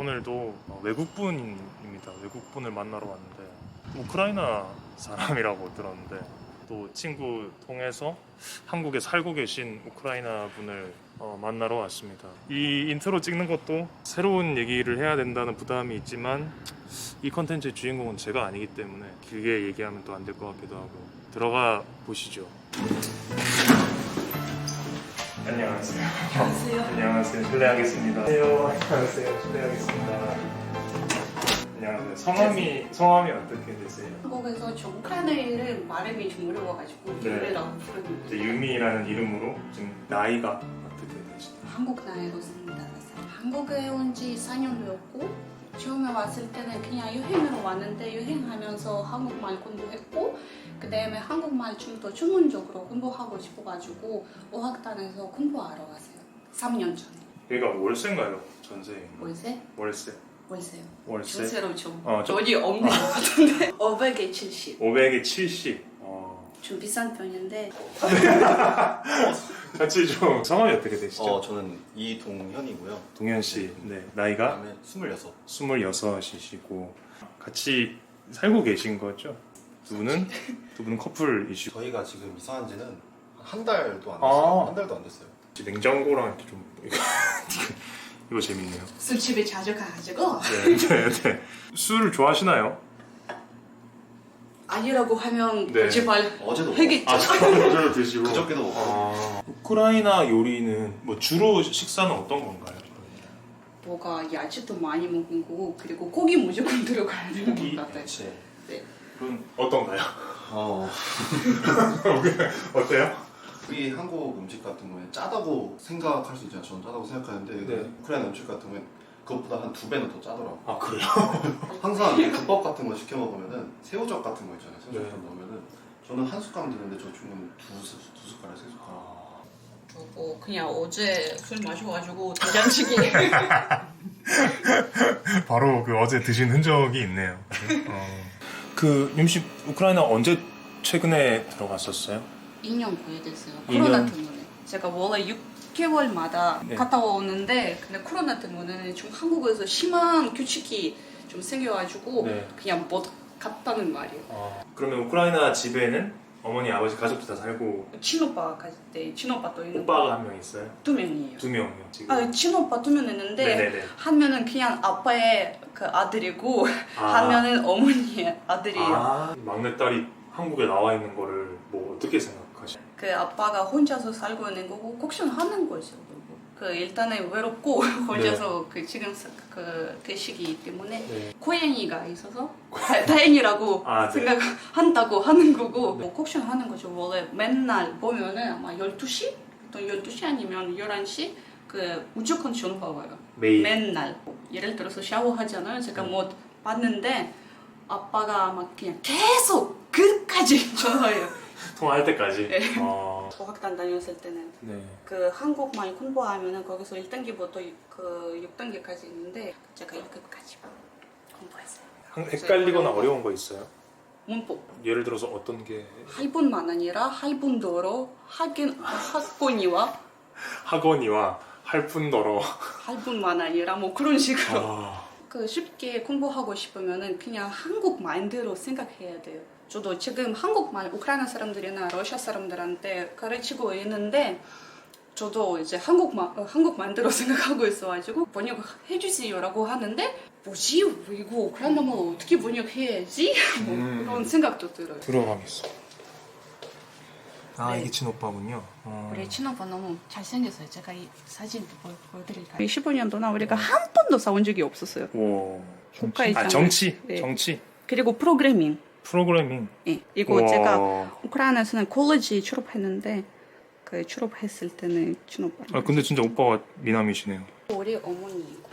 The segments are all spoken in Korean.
오늘도 외국분입니다. 외국분을 만나러 왔는데 우크라이나 사람이라고 들었는데 또 친구 통해서 한국에 살고 계신 우크라이나 분을 만나러 왔습니다. 이 인트로 찍는 것도 새로운 얘기를 해야 된다는 부담이 있지만 이 컨텐츠의 주인공은 제가 아니기 때문에 길게 얘기하면 또 안 될 것 같기도 하고 들어가 보시죠. 안녕하세요. 안녕하세요. 안녕하세요. 실례하겠습니다. 안녕하세요. 실례하겠습니다. 안녕하세요. 성함이 어떻게 되세요? 한국에서 저 우크라이나어를 말음이 좀 어려워가지고 네. 유미라고 부르는 이제 유미라는 이름으로 지금 나이가 어떻게 되시나요? 한국 나이로 삽니다. 한국에 온 지 4년 되었고 처음에 왔을 때는 그냥 여행으로 왔는데 여행하면서 한국말 공부했고 그 다음에 한국말 좀 더 전문적으로 공부하고 싶어가지고 어학단에서 공부하러 왔어요. 3년 전에. 여기가 월세인가요? 전세? 월세? 월세. 월세요. 월세? 전세로 좀 좀 돈이 없는 것 같은데 500에 70. 500에 70. 좀 비싼 편인데 같이 좀 성함이 어떻게 되시죠? 저는 이동현이고요. 동현 씨. 네. 나이가 그다음에 26. 26이시고 같이 살고 계신 거죠? 두 분은 커플이시고 저희가 지금 이사한 지는 한 달도 안 됐어요. 아. 한 달도 안 됐어요. 냉장고랑 이렇게 좀 이거 재밌네요. 술집에 자주 가가지고 네. 술을 좋아하시나요? 아니라고 하면 네. 거짓말 어제도 하겠죠. 저를 드시고. 그저께도 먹고. 우크라이나 요리는 뭐 주로 식사는 어떤 건가요? 뭐가 야채도 많이 먹은 거고 그리고 고기 무조건 들어가야 되는 고기? 것 같아요. 네. 네. 그럼 어떤가요? 어때요? 우리 한국 음식 같은 경우에 짜다고 생각할 수 있잖아요. 저는 짜다고 생각하는데 네. 우크라이나 음식 같은 경우에 그것보다 한 2배는 더 짜더라고요. 아 그래요? 항상 국밥 같은 거 시켜 먹으면은 새우젓 같은 거 있잖아요. 새우젓 네. 넣으면은 저는 한 숟가락 드는데 저 친구는 두 숟가락, 세 숟가락. 저거 그냥 어제 술 마셔가지고 된장찌개 바로 그 어제 드신 흔적이 있네요. 그 임시 우크라이나 언제 최근에 들어갔었어요? 2년 거의 됐어요. 2년? 코로나 때문에 제가 원래 6개월마다 네. 갔다 오는데 근데 코로나 때문에 좀 한국에서 심한 규칙이 좀 생겨가지고 네. 그냥 못 갔다는 말이에요. 그러면 우크라이나 집에는 어머니 아버지 가족도 다 살고 친오빠 갔을 때 친오빠 또 있는 오빠가 한 명 있어요? 2명이에요. 2명이요 지금? 아, 친오빠 2명 있는데 네네네. 한 명은 그냥 아빠의 그 아들이고 아. 한 명은 어머니의 아들이에요. 아, 막내딸이 한국에 나와 있는 거를 뭐 어떻게 생각하시나요? 그 아빠가 혼자서 살고 있는 거고 걱정하는 거죠. 그 일단은 외롭고 혼자서 그 지금 그 시기 때문에 네. 고양이가 있어서 다행이라고 아, 네. 생각한다고 하는 거고 네. 뭐 걱정하는 거죠. 원래 맨날 보면은 아마 12시? 또 12시 아니면 11시 그 무조건 전화 와요. 매일? 맨날 예를 들어서 샤워하잖아요. 제가 뭐 봤는데 아빠가 아마 그냥 계속 끝까지 전화해요. 통화할 때까지? 네. 어학단 다녔을 때는 네. 그 한국말 공부하면은 거기서 1단계부터 그 6단계까지 있는데 제가 1급까지 공부했어요. 헷갈리거나 어려운 거 있어요? 문법 예를 들어서 어떤 게? 할뿐만 아니라 할뿐더러 학번이와 학원이와 할뿐더러 할뿐만 아니라 뭐 그런 식으로 아, 그 쉽게 공부하고 싶으면은 그냥 한국 마인드로 생각해야 돼요. 저도 지금 한국말 우크라이나 사람들이나 러시아 사람들한테 가르치고 있는데 저도 이제 한국 마인드로 생각하고 있어가지고 번역해 주세요라고 하는데 뭐지 이거 우크라이나말 어떻게 번역해야지 뭐 그런 생각도 들어요. 들어가겠어. 아 네. 이게 친오빠군요. 우리 친오빠 너무 잘생겼어요. 제가 이 사진 보여드릴까요? 15년 동안 우리가 한 번도 싸운 적이 없었어요. 오. 국가의 아 장을. 정치. 네. 정치. 그리고 프로그래밍. 프로그래밍. 예, 이거 우와. 제가 우크라이나에서는 콜리지 졸업했는데 그 졸업했을 때는 친오빠. 아 근데 진짜 오빠가 미남이시네요. 우리 어머니고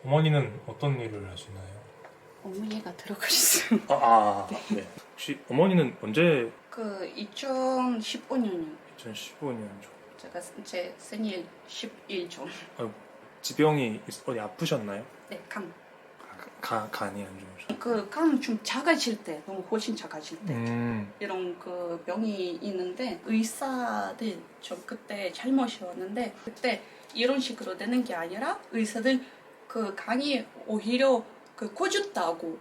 어머니는 어떤 일을 하시나요? 어머니가 들어가셨어요. 네. 혹시 어머니는 언제? 그 2015년이요. 2015년 제가 제 생일 10일 전. 지병이 어디 아프셨나요? 네, 감. 간이 안 좋으셔. 간 좀 작아질 때, 너무 훨씬 작아질 때 이런 그 병이 있는데 의사들 좀 그때 잘못이었는데 그때 이런 식으로 되는 게 아니라 의사들 그 간이 오히려 그 커졌다고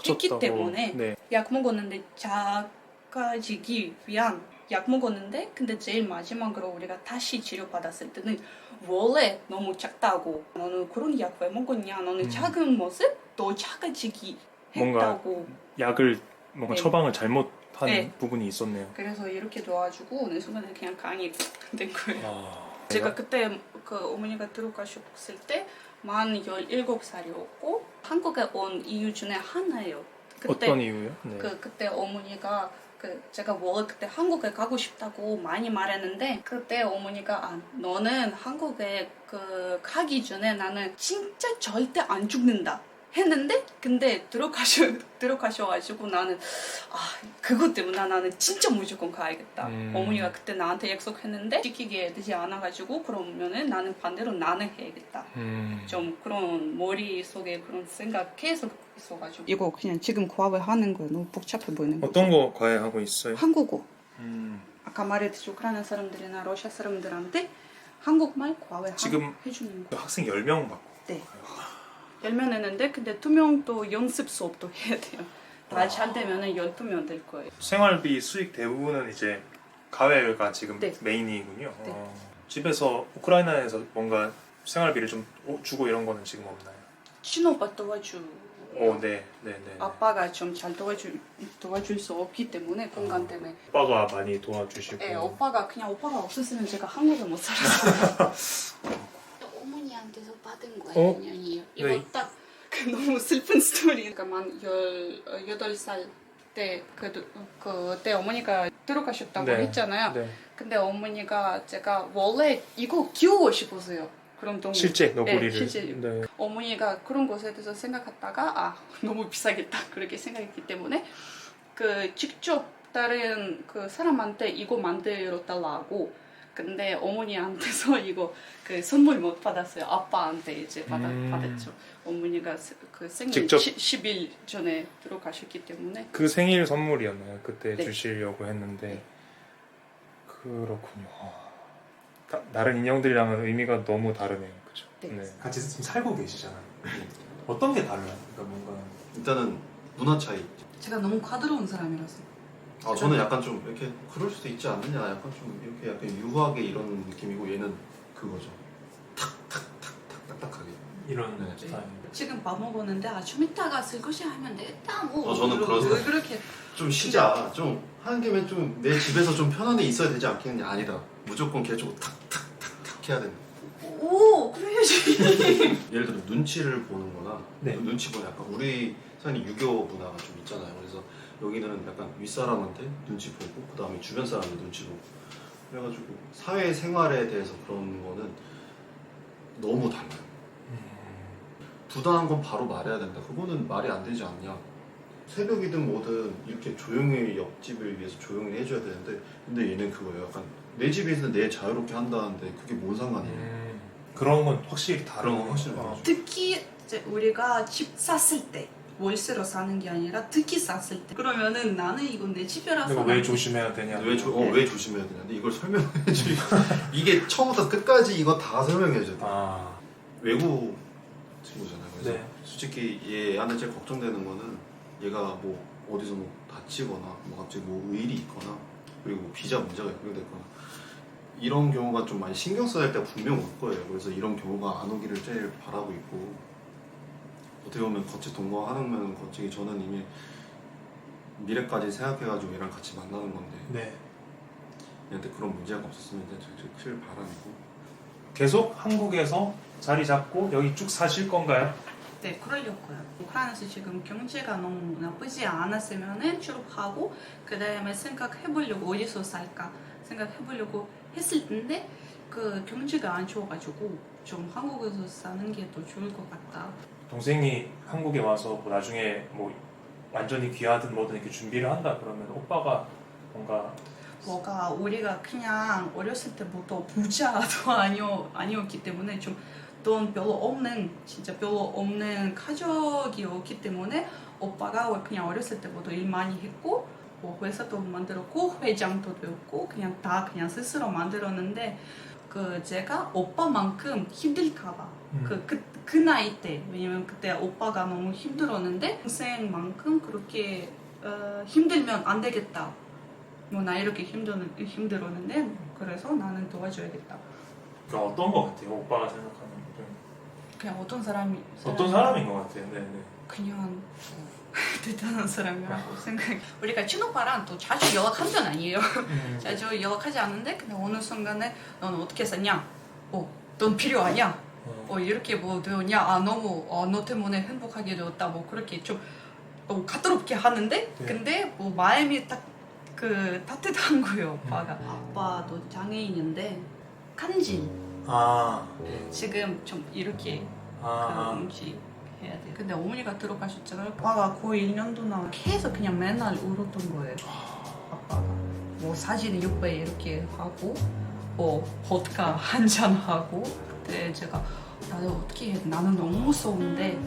했기 때문에 네. 약 먹었는데 작아지기 위한 약 먹었는데 근데 제일 마지막으로 우리가 다시 치료받았을 때는 원래 너무 작다고 너는 그런 약 왜 먹었냐 너는 작은 모습 더 작아지기 뭔가 했다고 약을 뭔가 네. 처방을 잘못한 네. 부분이 있었네요. 그래서 이렇게 도와주고 어느 순간에 그냥 간이 된 거예요. 아, 제가 그때 그 어머니가 들어가셨을 때 만 17살이었고 한국에 온 이유 중에 하나예요. 그때 어떤 이유요? 네. 그때 어머니가 제가 원래 그때 한국에 가고 싶다고 많이 말했는데 그때 어머니가 너는 한국에 가기 전에 나는 진짜 절대 안 죽는다 했는데 근데 들어가셔가지고 나는 그것 때문에 나는 진짜 무조건 가야겠다. 어머니가 그때 나한테 약속했는데 지키게 되지 않아가지고 그러면은 나는 반대로 나는 해야겠다. 좀 그런 머릿속에 그런 생각 계속 있어가지고 이거 그냥 지금 과외 하는 거예요. 너무 복잡해 보이는 거. 어떤 거 과외하고 있어요? 한국어. 아까 말했듯이 우크라이나 사람들이나 러시아 사람들한테 한국말 과외 지금 해주는 거. 학생 10명 받고. 네. 10명 했는데 근데 2명 또 연습 수업도 해야 돼요. 다 잘 되면은 12명 될 거예요. 생활비 수익 대부분은 이제 과외가 지금 네. 메인이군요. 네. 집에서 우크라이나에서 뭔가 생활비를 좀 주고 이런 거는 지금 없나요? 친오빠 도와주. 네, 네, 네. 아빠가 좀 잘 도와줄 수 없기 때문에 공간 때문에. 오빠가 많이 도와주시고. 네, 오빠가 없었으면 제가 한국에 못 살았어요. 어머니한테서 받은 거예요. 아니요. 이거 네. 딱 너무 슬픈 스토리. 그러니까 만 18살 때 그때 어머니가 들어가셨다고 네. 했잖아요. 네. 근데 어머니가 제가 원래 이거 키우고 싶었어요. 그런 동물. 실제 너구리를. 네, 실제. 네. 어머니가 그런 것에 대해서 생각하다가 너무 비싸겠다 그렇게 생각했기 때문에 직접 다른 사람한테 이거 만들어 달라고 근데 어머니한테서 이거 선물 못 받았어요. 아빠한테 이제 받았죠. 어머니가 생일 직접? 10일 전에 들어가셨기 때문에 그 생일 선물이었나요? 그때 네. 주시려고 했는데. 그렇군요. 다른 인형들이랑은 의미가 너무 다르네요. 그죠? 네. 같이 지금 살고 계시잖아요. 어떤 게 달라요? 그러니까 뭔가 일단은 문화 차이. 제가 너무 과다로운 사람이라서 저는 약간 좀 이렇게 그럴 수도 있지 않느냐. 약간 좀 이렇게 약간 유하게 이런 느낌이고 얘는 그거죠. 탁탁탁탁 딱딱하게. 이런 네. 스타일. 지금 밥 먹었는데 좀 이따가 설거지 하면 되겠다 뭐 저는 그런 왜 그렇게 좀 쉬자. 좀 하는 김에 좀 내 집에서 좀 편안히 있어야 되지 않겠냐. 아니다. 무조건 계속 탁탁탁탁 해야 된다. 오 그래야지. 예를 들어 눈치를 보는 거나 네. 눈치 보는 약간 우리 사람이 유교 문화가 좀 있잖아요. 그래서 여기는 약간 윗사람한테 눈치 보고 그 다음에 주변 사람한테 눈치 보고 그래가지고 사회생활에 대해서 그런 거는 너무 달라요. 부당한 건 바로 말해야 된다. 그거는 말이 안 되지 않냐. 새벽이든 뭐든 이렇게 조용히 옆집을 위해서 조용히 해줘야 되는데 근데 얘는 그거예요. 약간 내 집에 있는 내 자유롭게 한다는데 그게 뭔 상관이에요. 그런 건 확실히 다른 그런 건 확실히 다르죠. 특히 이제 우리가 집 샀을 때 월세로 사는 게 아니라 특히 샀을 때 그러면은 나는 이건 내 집이라서 내가 왜 조심해야 되냐? 왜 조심해야 되냐는데 이걸 설명해 주기 이게 처음부터 끝까지 이거 다 설명해 줘야 돼. 외국 친구잖아요. 그래서 네. 솔직히 얘한테 제일 걱정되는 거는 얘가 뭐 어디서 뭐 다치거나 뭐 갑자기 뭐 의일이 있거나 그리고 뭐 비자 문제가 연결됐거나 이런 경우가 좀 많이 신경 써야 할 때가 분명 올 거예요. 그래서 이런 경우가 안 오기를 제일 바라고 있고 어떻게 보면 같이 동거하는 거지 저는 이미 미래까지 생각해가지고 얘랑 같이 만나는 건데 네. 얘한테 그런 문제가 없었으면 제일 바람이고 계속 한국에서 자리 잡고 여기 쭉 사실 건가요? 네, 그러려고요. 우크라이나에서 지금 경제가 너무 나쁘지 않았으면은 졸업하고 그 다음에 생각해보려고 어디서 살까 생각해보려고 했을 텐데 경제가 안 좋아가지고 좀 한국에서 사는 게 더 좋을 것 같다. 동생이 한국에 와서 뭐 나중에 뭐 완전히 귀하든 뭐든 이렇게 준비를 한다 그러면 오빠가 뭔가 우리가 그냥 어렸을 때부터 부자도 아니었기 때문에 좀 돈 별로 없는 진짜 별로 없는 가족이었기 때문에 오빠가 그냥 어렸을 때부터 일 많이 했고 뭐 회사도 만들었고 회장도 되었고 그냥 다 그냥 스스로 만들었는데 그 제가 오빠만큼 힘들까봐 그 나이 때 왜냐면 그때 오빠가 너무 힘들었는데 동생만큼 그렇게 힘들면 안 되겠다. 뭐 나 이렇게 힘들었는데 그래서 나는 도와줘야겠다. 그러니까 어떤 거 같아요? 오빠가 생각하는 좀 그냥 어떤 사람이 어떤 사람인 것 같아요? 네네. 그냥 대단한 사람이라고 생각해. 우리가 친오빠랑 또 자주 연락한 편 아니에요. 자주 연락하지 않는데 그냥 어느 순간에 넌 어떻게 샀냐? 돈 필요하냐? 이렇게 뭐 되었냐? 너무 너 때문에 행복하게 되었다. 뭐 그렇게 좀 가뜨럽게 하는데 네. 근데 뭐 마음이 딱 그 따뜻한 거예요. 오빠가. 아빠도 장애인인데 간질 지금 좀 이렇게 음식 해야 돼. 근데 어머니가 들어가셨잖아요. 아빠가 거의 1년 동안 계속 그냥 맨날 울었던 거예요. 아빠가 뭐 사진 옆에 이렇게 하고 뭐 보드카 한잔 하고 그때 제가 나도 어떻게 해? 나는 너무 무서운데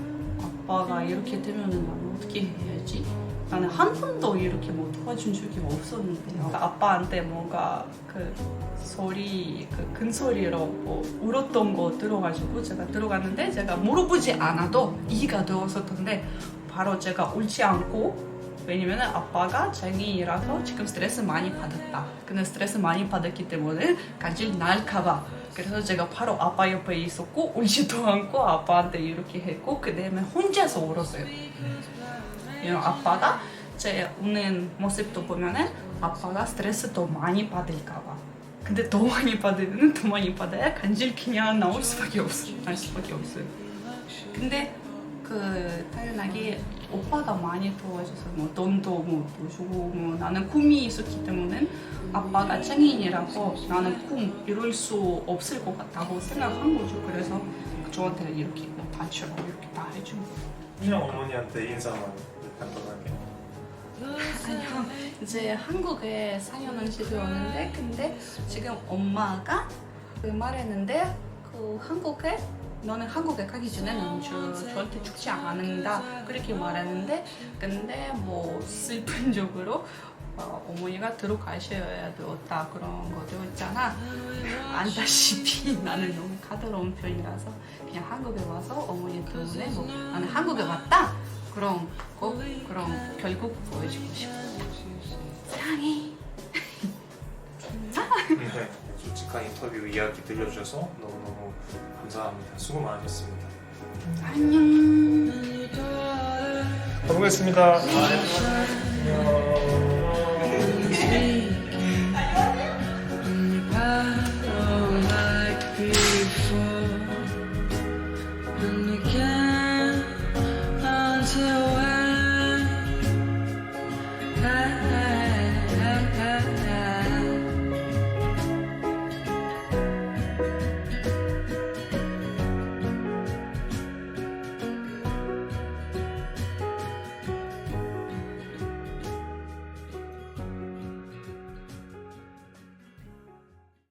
아빠가 이렇게 되면은 나는 어떻게 해야지? 나는 한 번도 이렇게 뭐 도와준 적이 없었는데 아빠한테 뭔가 그 소리 그 큰 소리로 뭐 울었던 거 들어가지고 제가 들어갔는데 제가 물어보지 않아도 이해가 되었었던데 바로 제가 울지 않고 왜냐면 아빠가 장애인이라서 지금 스트레스 많이 받았다. 근데 스트레스 많이 받았기 때문에 간질 날까봐 그래서 제가 바로 아빠 옆에 있었고 울지도 않고 아빠한테 이렇게 했고 그 다음에 혼자서 울었어요. 아빠가 제 우는 모습도 보면은 아빠가 스트레스 더 많이 받을까봐. 근데 더 많이 받으면 더 많이 받아야 간질 그냥 나올 수밖에 없어요. 근데 그 당연하게 오빠가 많이 도와줘서 뭐 돈도 뭐 주고 뭐 나는 꿈이 있었기 때문에 아빠가 장애인이라서 나는 꿈 이룰 수 없을 것 같다고 생각한 거죠. 그래서 저한테 이렇게 뭐 단체로 이렇게 다 해준 거예요. 그냥 어머니한테 인사만 간단하게. 아니요, 이제 한국에 4년 되었는데 근데 지금 엄마가 그 말했는데 그 한국에 너는 한국에 가기 전에 넌 절대 죽지 않는다 그렇게 말했는데 근데 뭐 슬픈적으로 어머니가 들어가셔야 되었다 그런 것도 있잖아. 안다시피 나는 너무 가더러운 편이라서 그냥 한국에 와서 어머니 때문에 뭐 나는 한국에 왔다 그런 거 그런 결국 보여주고 싶어요. 사랑해. 네, 솔직한 인터뷰 이야기 들려주셔서 너무너무 감사합니다. 수고 많으셨습니다. 안녕. 가보겠습니다. 안녕.